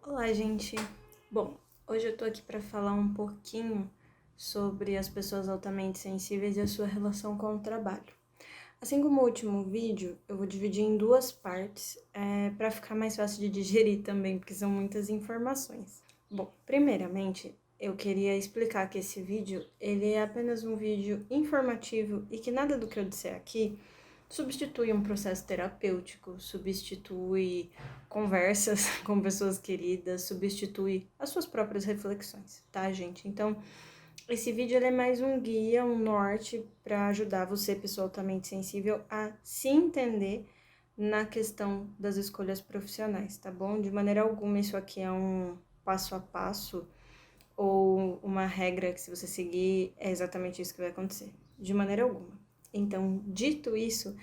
Olá, gente! Bom, hoje eu tô aqui para falar um pouquinho sobre as pessoas altamente sensíveis e a sua relação com o trabalho. Assim como o último vídeo, eu vou dividir em duas partes, para ficar mais fácil de digerir também, porque são muitas informações. Bom, primeiramente, eu queria explicar que esse vídeo, ele é apenas um vídeo informativo e que nada do que eu disser aqui substitui um processo terapêutico, substitui conversas com pessoas queridas, substitui as suas próprias reflexões, tá, gente? Então, esse vídeo ele é mais um guia, um norte para ajudar você, pessoa altamente sensível, a se entender na questão das escolhas profissionais, tá bom? De maneira alguma isso aqui é um passo a passo ou uma regra que se você seguir é exatamente isso que vai acontecer. De maneira alguma. Então, dito isso,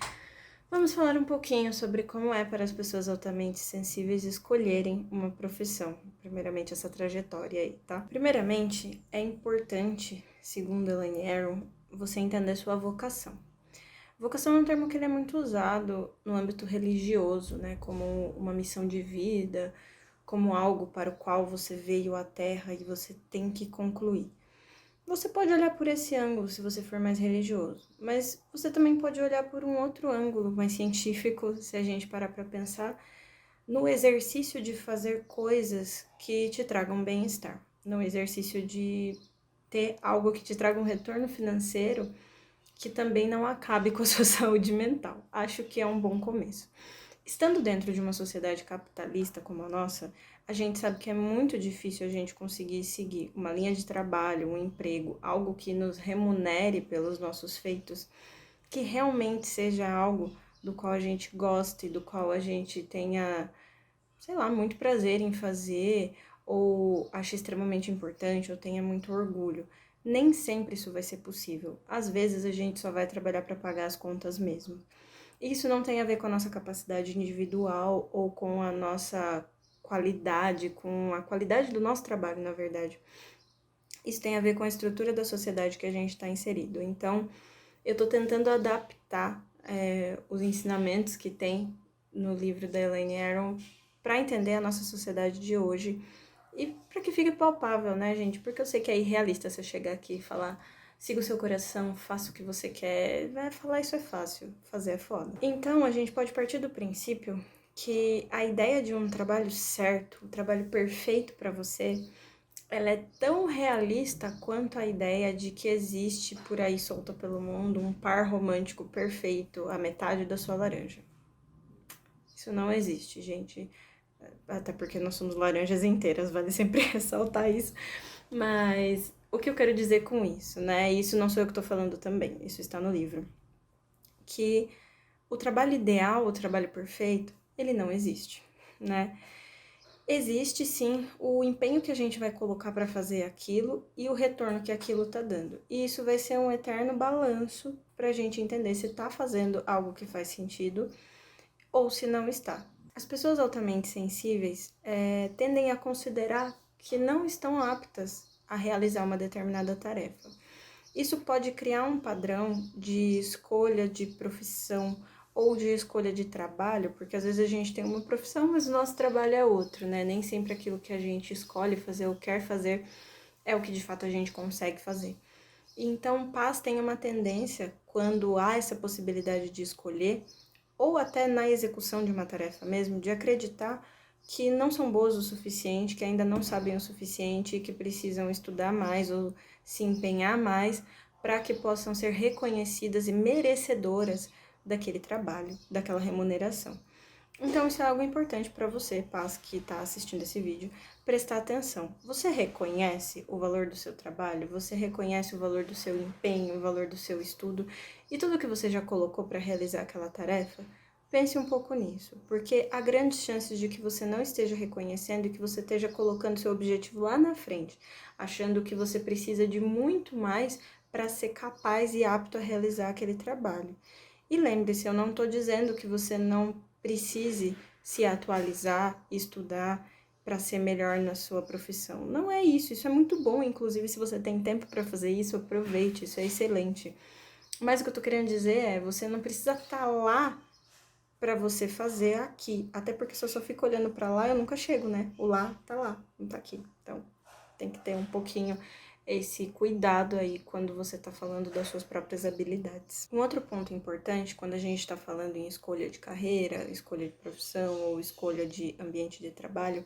vamos falar um pouquinho sobre como é para as pessoas altamente sensíveis escolherem uma profissão. Primeiramente, essa trajetória aí, tá? Primeiramente, é importante, segundo Elaine Aron, você entender sua vocação. Vocação é um termo que ele é muito usado no âmbito religioso, né? Como uma missão de vida, como algo para o qual você veio à Terra e você tem que concluir. Você pode olhar por esse ângulo se você for mais religioso, mas você também pode olhar por um outro ângulo mais científico, se a gente parar para pensar no exercício de fazer coisas que te tragam bem-estar, no exercício de ter algo que te traga um retorno financeiro que também não acabe com a sua saúde mental. Acho que é um bom começo. Estando dentro de uma sociedade capitalista como a nossa, a gente sabe que é muito difícil a gente conseguir seguir uma linha de trabalho, um emprego, algo que nos remunere pelos nossos feitos, que realmente seja algo do qual a gente goste, do qual a gente tenha, sei lá, muito prazer em fazer, ou ache extremamente importante, ou tenha muito orgulho. Nem sempre isso vai ser possível. Às vezes a gente só vai trabalhar para pagar as contas mesmo. Isso não tem a ver com a nossa capacidade individual ou com a nossa qualidade, com a qualidade do nosso trabalho, na verdade. Isso tem a ver com a estrutura da sociedade que a gente está inserido. Então, eu estou tentando adaptar os ensinamentos que tem no livro da Elaine Aron para entender a nossa sociedade de hoje e para que fique palpável, né, gente? Porque eu sei que é irrealista você chegar aqui e falar siga o seu coração, faça o que você quer. Vai falar isso é fácil, fazer é foda. Então, a gente pode partir do princípio que a ideia de um trabalho certo, um trabalho perfeito para você, ela é tão realista quanto a ideia de que existe por aí solta pelo mundo um par romântico perfeito, a metade da sua laranja. Isso não existe, gente. Até porque nós somos laranjas inteiras, vale sempre ressaltar isso. Mas o que eu quero dizer com isso, né? Isso não sou eu que tô falando também, isso está no livro. Que o trabalho ideal, o trabalho perfeito, ele não existe, né? Existe sim o empenho que a gente vai colocar para fazer aquilo e o retorno que aquilo tá dando. E isso vai ser um eterno balanço pra gente entender se tá fazendo algo que faz sentido ou se não está. As pessoas altamente sensíveis tendem a considerar que não estão aptas a realizar uma determinada tarefa. Isso pode criar um padrão de escolha de profissão ou de escolha de trabalho, porque às vezes a gente tem uma profissão, mas o nosso trabalho é outro, né? Nem sempre aquilo que a gente escolhe fazer ou quer fazer é o que de fato a gente consegue fazer. Então, paz tem uma tendência, quando há essa possibilidade de escolher, ou até na execução de uma tarefa mesmo, de acreditar que não são boas o suficiente, que ainda não sabem o suficiente e que precisam estudar mais ou se empenhar mais para que possam ser reconhecidas e merecedoras daquele trabalho, daquela remuneração. Então, isso é algo importante para você, Paz, que está assistindo esse vídeo, prestar atenção. Você reconhece o valor do seu trabalho? Você reconhece o valor do seu empenho, o valor do seu estudo e tudo que você já colocou para realizar aquela tarefa? Pense um pouco nisso, porque há grandes chances de que você não esteja reconhecendo e que você esteja colocando seu objetivo lá na frente, achando que você precisa de muito mais para ser capaz e apto a realizar aquele trabalho. E lembre-se, eu não estou dizendo que você não precise se atualizar, estudar para ser melhor na sua profissão. Não é isso, isso é muito bom, inclusive se você tem tempo para fazer isso, aproveite, isso é excelente. Mas o que eu tô querendo dizer é, você não precisa estar lá para você fazer aqui. Até porque se eu só fico olhando para lá, eu nunca chego, né? O lá tá lá, não tá aqui. Então, tem que ter um pouquinho esse cuidado aí quando você tá falando das suas próprias habilidades. Um outro ponto importante quando a gente tá falando em escolha de carreira, escolha de profissão ou escolha de ambiente de trabalho,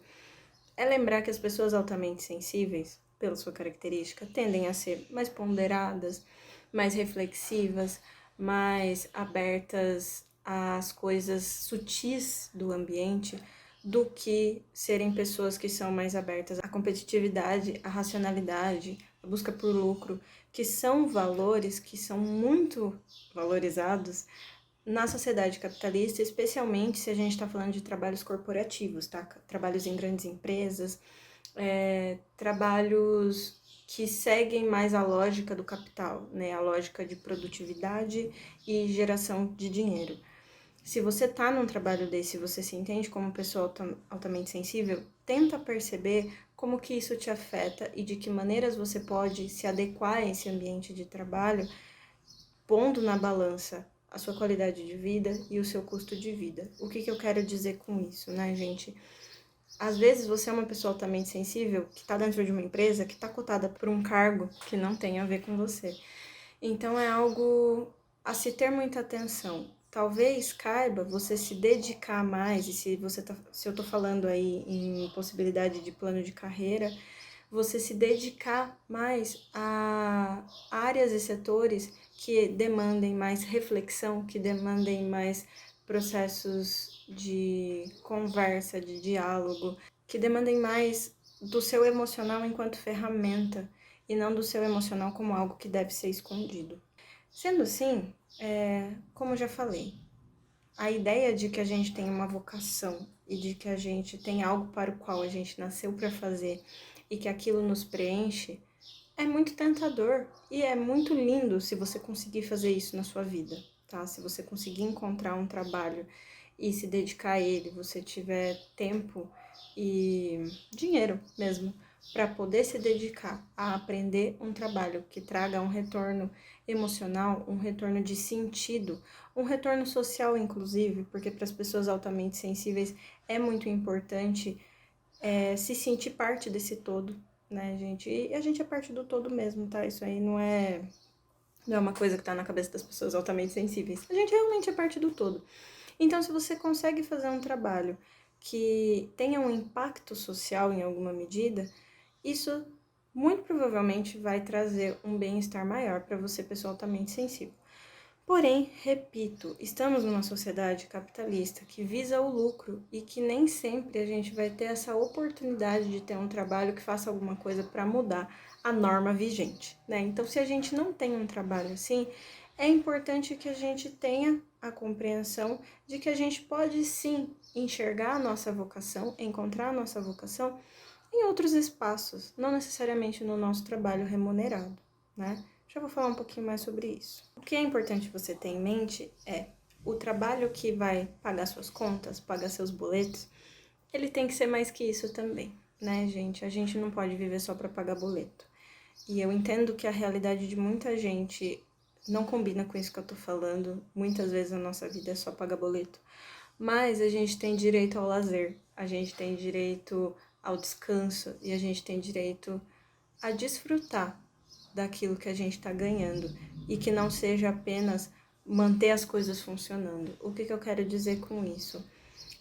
é lembrar que as pessoas altamente sensíveis, pela sua característica, tendem a ser mais ponderadas, mais reflexivas, mais abertas às coisas sutis do ambiente, do que serem pessoas que são mais abertas à competitividade, à racionalidade, à busca por lucro, que são valores que são muito valorizados na sociedade capitalista, especialmente se a gente está falando de trabalhos corporativos, tá? Trabalhos em grandes empresas, trabalhos que seguem mais a lógica do capital, né? A lógica de produtividade e geração de dinheiro. Se você está num trabalho desse e você se entende como pessoa altamente sensível, tenta perceber como que isso te afeta e de que maneiras você pode se adequar a esse ambiente de trabalho, pondo na balança a sua qualidade de vida e o seu custo de vida. O que eu quero dizer com isso, né, gente? Às vezes você é uma pessoa altamente sensível que está dentro de uma empresa que está cotada por um cargo que não tem a ver com você. Então é algo a se ter muita atenção. Talvez caiba você se dedicar mais, e se eu tô falando aí em possibilidade de plano de carreira, você se dedicar mais a áreas e setores que demandem mais reflexão, que demandem mais processos de conversa, de diálogo, que demandem mais do seu emocional enquanto ferramenta e não do seu emocional como algo que deve ser escondido. Sendo assim, como eu já falei, a ideia de que a gente tem uma vocação e de que a gente tem algo para o qual a gente nasceu para fazer e que aquilo nos preenche é muito tentador e é muito lindo se você conseguir fazer isso na sua vida, tá? Se você conseguir encontrar um trabalho e se dedicar a ele, você tiver tempo e dinheiro mesmo para poder se dedicar a aprender um trabalho que traga um retorno emocional, um retorno de sentido, um retorno social, inclusive, porque para as pessoas altamente sensíveis é muito importante se sentir parte desse todo, né, gente? E a gente é parte do todo mesmo, tá? Isso aí não é uma coisa que tá na cabeça das pessoas altamente sensíveis. A gente realmente é parte do todo. Então, se você consegue fazer um trabalho que tenha um impacto social em alguma medida, isso muito provavelmente vai trazer um bem-estar maior para você, pessoa altamente sensível. Porém, repito, estamos numa sociedade capitalista que visa o lucro e que nem sempre a gente vai ter essa oportunidade de ter um trabalho que faça alguma coisa para mudar a norma vigente, né? Então, se a gente não tem um trabalho assim, é importante que a gente tenha a compreensão de que a gente pode sim enxergar a nossa vocação, encontrar a nossa vocação em outros espaços, não necessariamente no nosso trabalho remunerado, né? Já vou falar um pouquinho mais sobre isso. O que é importante você ter em mente é o trabalho que vai pagar suas contas, pagar seus boletos, ele tem que ser mais que isso também, né, gente? A gente não pode viver só para pagar boleto. E eu entendo que a realidade de muita gente não combina com isso que eu tô falando. Muitas vezes a nossa vida é só pagar boleto. Mas a gente tem direito ao lazer, a gente tem direito ao descanso e a gente tem direito a desfrutar daquilo que a gente está ganhando e que não seja apenas manter as coisas funcionando. O que eu quero dizer com isso?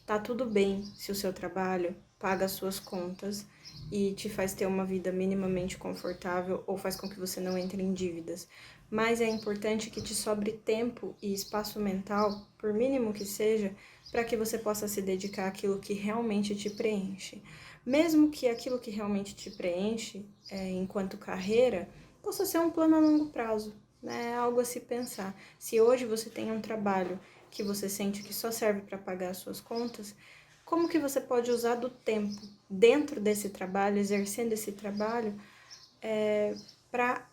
Tá tudo bem se o seu trabalho paga as suas contas e te faz ter uma vida minimamente confortável ou faz com que você não entre em dívidas. Mas é importante que te sobre tempo e espaço mental, por mínimo que seja, para que você possa se dedicar àquilo que realmente te preenche. Mesmo que aquilo que realmente te preenche, enquanto carreira, possa ser um plano a longo prazo, né? É algo a se pensar. Se hoje você tem um trabalho que você sente que só serve para pagar as suas contas, como que você pode usar do tempo dentro desse trabalho, exercendo esse trabalho, para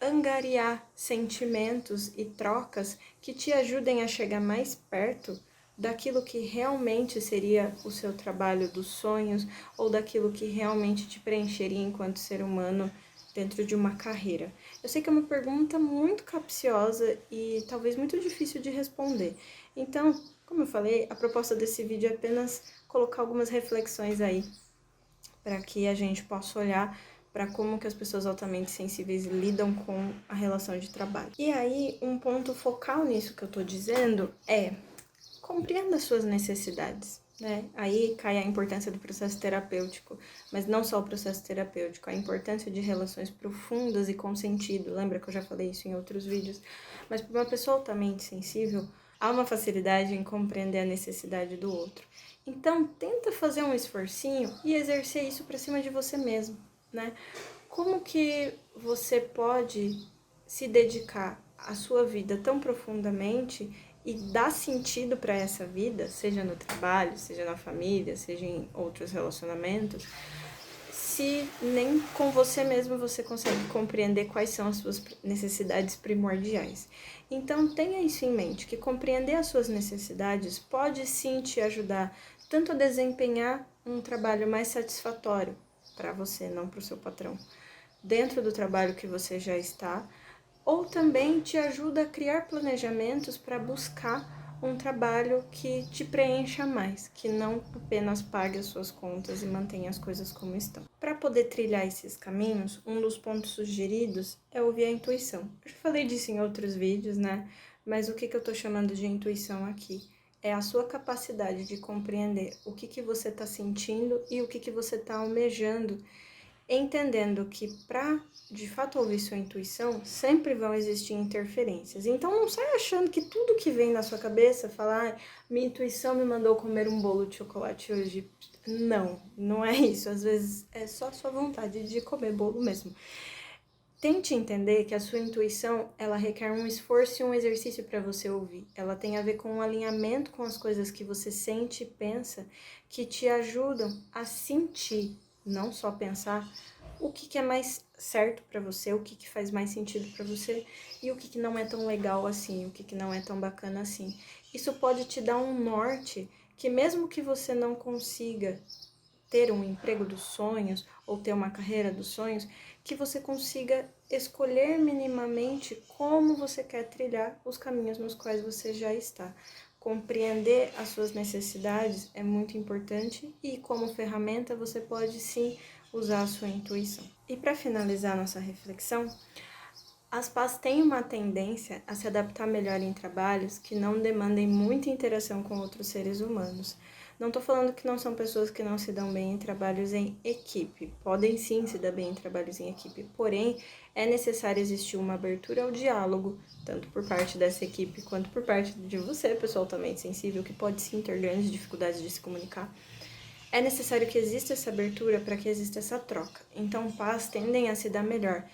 angariar sentimentos e trocas que te ajudem a chegar mais perto daquilo que realmente seria o seu trabalho dos sonhos ou daquilo que realmente te preencheria enquanto ser humano dentro de uma carreira? Eu sei que é uma pergunta muito capciosa e talvez muito difícil de responder. Então, como eu falei, a proposta desse vídeo é apenas colocar algumas reflexões aí para que a gente possa olhar para como que as pessoas altamente sensíveis lidam com a relação de trabalho. E aí, um ponto focal nisso que eu tô dizendo é: compreenda as suas necessidades, né? Aí cai a importância do processo terapêutico, mas não só o processo terapêutico, a importância de relações profundas e com sentido. Lembra que eu já falei isso em outros vídeos? Mas para uma pessoa altamente sensível, há uma facilidade em compreender a necessidade do outro. Então, tenta fazer um esforcinho e exercer isso para cima de você mesmo, né? Como que você pode se dedicar à sua vida tão profundamente e dar sentido para essa vida, seja no trabalho, seja na família, seja em outros relacionamentos, se nem com você mesmo você consegue compreender quais são as suas necessidades primordiais. Então tenha isso em mente, que compreender as suas necessidades pode sim te ajudar tanto a desempenhar um trabalho mais satisfatório para você, não para o seu patrão, dentro do trabalho que você já está, ou também te ajuda a criar planejamentos para buscar um trabalho que te preencha mais, que não apenas pague as suas contas e mantenha as coisas como estão. Para poder trilhar esses caminhos, um dos pontos sugeridos é ouvir a intuição. Eu já falei disso em outros vídeos, né? Mas o que eu estou chamando de intuição aqui? É a sua capacidade de compreender o que você está sentindo e o que você está almejando, entendendo que para de fato ouvir sua intuição, sempre vão existir interferências. Então não sai achando que tudo que vem na sua cabeça, falar, minha intuição me mandou comer um bolo de chocolate hoje. Não, não é isso. Às vezes é só a sua vontade de comer bolo mesmo. Tente entender que a sua intuição, ela requer um esforço e um exercício para você ouvir. Ela tem a ver com um alinhamento com as coisas que você sente e pensa, que te ajudam a sentir, não só pensar, o que é mais certo para você, o que faz mais sentido para você e o que não é tão legal assim, o que não é tão bacana assim. Isso pode te dar um norte que mesmo que você não consiga ter um emprego dos sonhos ou ter uma carreira dos sonhos, que você consiga escolher minimamente como você quer trilhar os caminhos nos quais você já está. Compreender as suas necessidades é muito importante e como ferramenta você pode sim usar a sua intuição. E para finalizar nossa reflexão, as PAs têm uma tendência a se adaptar melhor em trabalhos que não demandem muita interação com outros seres humanos. Não estou falando que não são pessoas que não se dão bem em trabalhos em equipe. Podem sim se dar bem em trabalhos em equipe, porém é necessário existir uma abertura ao diálogo, tanto por parte dessa equipe quanto por parte de você, pessoa altamente sensível, que pode sim ter grandes dificuldades de se comunicar. É necessário que exista essa abertura para que exista essa troca. Então, PAs tendem a se dar melhor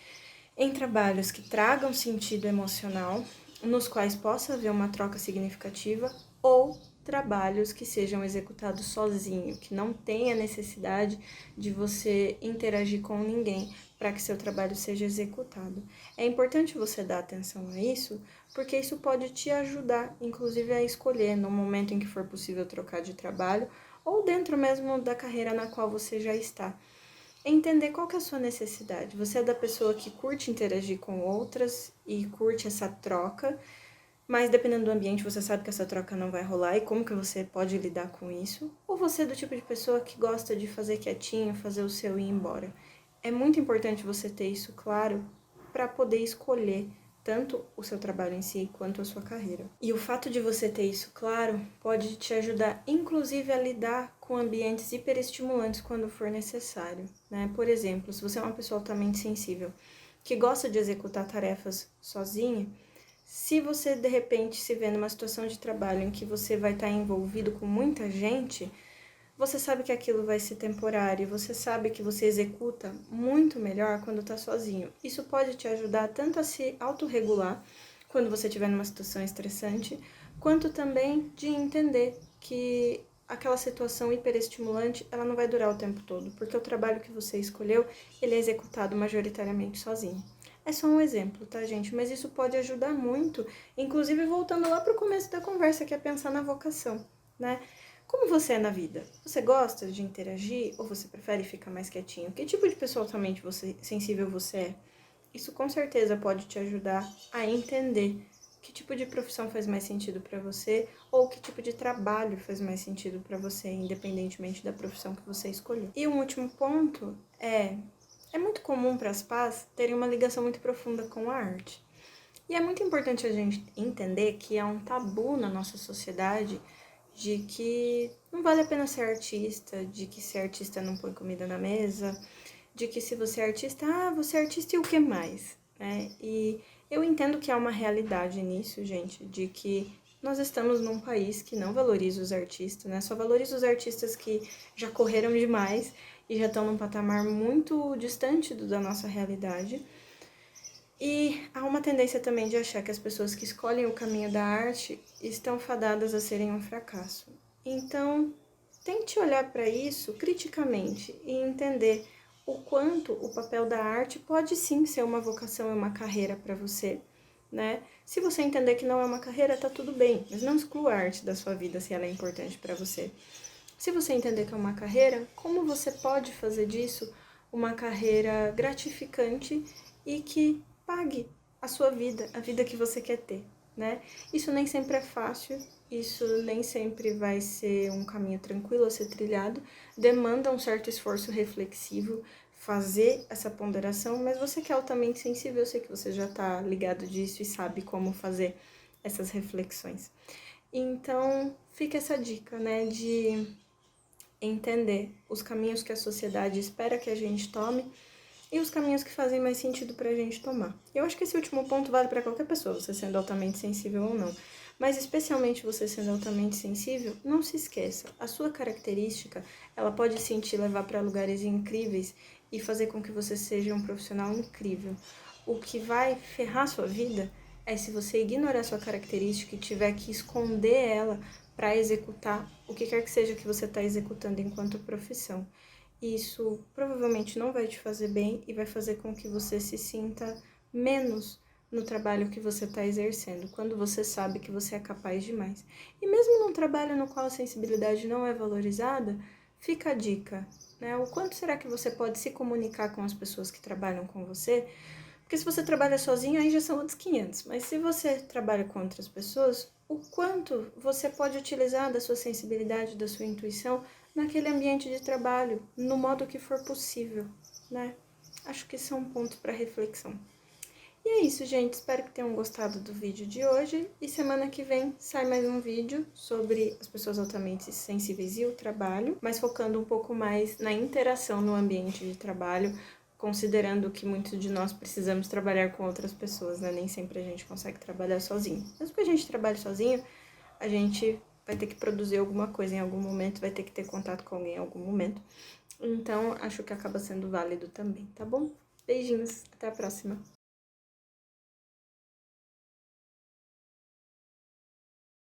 em trabalhos que tragam sentido emocional, nos quais possa haver uma troca significativa, ou trabalhos que sejam executados sozinho, que não tenha necessidade de você interagir com ninguém para que seu trabalho seja executado. É importante você dar atenção a isso, porque isso pode te ajudar, inclusive, a escolher no momento em que for possível trocar de trabalho ou dentro mesmo da carreira na qual você já está. Entender qual que é a sua necessidade. Você é da pessoa que curte interagir com outras e curte essa troca, mas dependendo do ambiente você sabe que essa troca não vai rolar e como que você pode lidar com isso? Ou você é do tipo de pessoa que gosta de fazer quietinho, fazer o seu e ir embora? É muito importante você ter isso claro para poder escolher tanto o seu trabalho em si quanto a sua carreira. E o fato de você ter isso claro pode te ajudar, inclusive, a lidar com ambientes hiperestimulantes quando for necessário, né? Por exemplo, se você é uma pessoa altamente sensível que gosta de executar tarefas sozinha, se você de repente se vê numa situação de trabalho em que você vai estar envolvido com muita gente, você sabe que aquilo vai ser temporário, você sabe que você executa muito melhor quando está sozinho. Isso pode te ajudar tanto a se autorregular quando você estiver numa situação estressante, quanto também de entender que aquela situação hiperestimulante, ela não vai durar o tempo todo, porque o trabalho que você escolheu, ele é executado majoritariamente sozinho. É só um exemplo, tá, gente? Mas isso pode ajudar muito, inclusive voltando lá para o começo da conversa, que é pensar na vocação, né? Como você é na vida? Você gosta de interagir ou você prefere ficar mais quietinho? Que tipo de pessoa altamente sensível você é? Isso com certeza pode te ajudar a entender que tipo de profissão faz mais sentido para você ou que tipo de trabalho faz mais sentido para você, independentemente da profissão que você escolheu. E um último ponto é muito comum para as PAs terem uma ligação muito profunda com a arte. E é muito importante a gente entender que há um tabu na nossa sociedade de que não vale a pena ser artista, de que ser artista não põe comida na mesa, de que se você é artista, você é artista e o que mais, né? E eu entendo que há uma realidade nisso, gente, de que nós estamos num país que não valoriza os artistas, né? Só valoriza os artistas que já correram demais e já estão num patamar muito distante da nossa realidade. E há uma tendência também de achar que as pessoas que escolhem o caminho da arte estão fadadas a serem um fracasso. Então, tente olhar para isso criticamente e entender o quanto o papel da arte pode sim ser uma vocação e uma carreira para você, né? Se você entender que não é uma carreira, tá tudo bem, mas não exclua a arte da sua vida se ela é importante para você. Se você entender que é uma carreira, como você pode fazer disso uma carreira gratificante e que pague a sua vida, a vida que você quer ter, né? Isso nem sempre é fácil, isso nem sempre vai ser um caminho tranquilo a ser trilhado, demanda um certo esforço reflexivo, fazer essa ponderação, mas você que é altamente sensível, eu sei que você já tá ligado disso e sabe como fazer essas reflexões. Então, fica essa dica, né, de entender os caminhos que a sociedade espera que a gente tome e os caminhos que fazem mais sentido para a gente tomar. Eu acho que esse último ponto vale para qualquer pessoa, você sendo altamente sensível ou não. Mas especialmente você sendo altamente sensível, não se esqueça, a sua característica, ela pode sim te levar para lugares incríveis e fazer com que você seja um profissional incrível. O que vai ferrar sua vida é se você ignorar sua característica e tiver que esconder ela para executar o que quer que seja que você está executando enquanto profissão. Isso provavelmente não vai te fazer bem e vai fazer com que você se sinta menos no trabalho que você está exercendo, quando você sabe que você é capaz de mais. E mesmo num trabalho no qual a sensibilidade não é valorizada, fica a dica, né? O quanto será que você pode se comunicar com as pessoas que trabalham com você? Porque se você trabalha sozinho, aí já são outros 500. Mas se você trabalha com outras pessoas, o quanto você pode utilizar da sua sensibilidade, da sua intuição naquele ambiente de trabalho, no modo que for possível, né? Acho que isso é um ponto para reflexão. E é isso, gente. Espero que tenham gostado do vídeo de hoje. E semana que vem sai mais um vídeo sobre as pessoas altamente sensíveis e o trabalho, mas focando um pouco mais na interação no ambiente de trabalho, considerando que muitos de nós precisamos trabalhar com outras pessoas, né? Nem sempre a gente consegue trabalhar sozinho. Mesmo que a gente trabalhe sozinho, a gente vai ter que produzir alguma coisa em algum momento, vai ter que ter contato com alguém em algum momento. Então, acho que acaba sendo válido também, tá bom? Beijinhos, até a próxima!